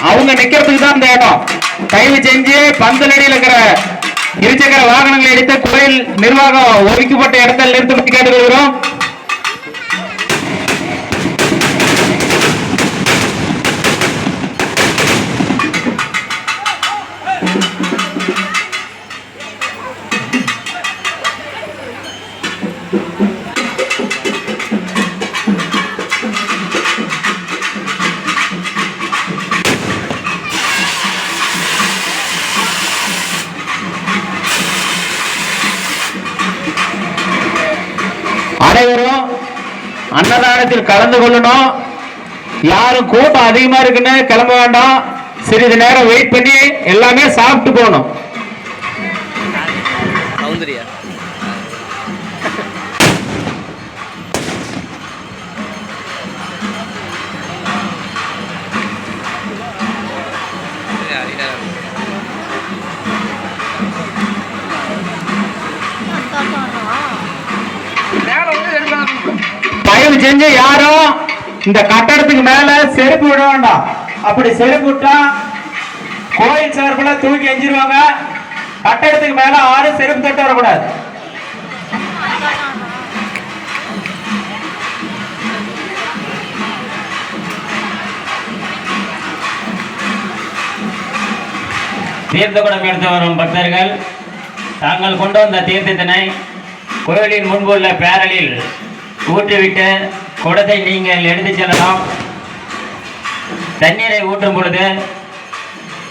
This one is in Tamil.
அவங்க நிக்கிறதுக்கு தான் இந்த இடம். தயவு செஞ்சு பந்தலடியில் இருக்கிற இருசக்கர வாகனங்களை எடுத்து கோயில் நிர்வாகம் ஒதுக்கப்பட்ட இடத்தில் நிறுத்தி கேட்டுக்கொள்கிறோம். அனைவரும் அன்னதானத்தில் கலந்து கொள்ளணும். யாரும் கூட்டம் அதிகமா இருக்குன்னு கிளம்ப வேண்டாம். சிறிது நேரம் வெயிட் பண்ணி எல்லாமே சாப்பிட்டு போகணும். தயவு செஞ்சு யாரும் இந்த கட்டடத்துக்கு மேல செருப்பு விட வேண்டாம். அப்படி செருப்பு விட்டா கோயில் சார்பில் தூக்கி எஞ்சிருவாங்க. கட்டடத்துக்கு மேல யாரும் செருப்பு தட்டு வரக்கூடாது. தீர்த்தகுடம் எடுத்து வரும் பக்தர்கள் தாங்கள் கொண்டு வந்த தீர்த்தத்தினை கோயிலின் முன்புள்ள பேரலில் ஊற்றிவிட்டு குடத்தை நீங்கள் எடுத்து செல்லலாம். தண்ணீரை ஊற்றும் பொழுது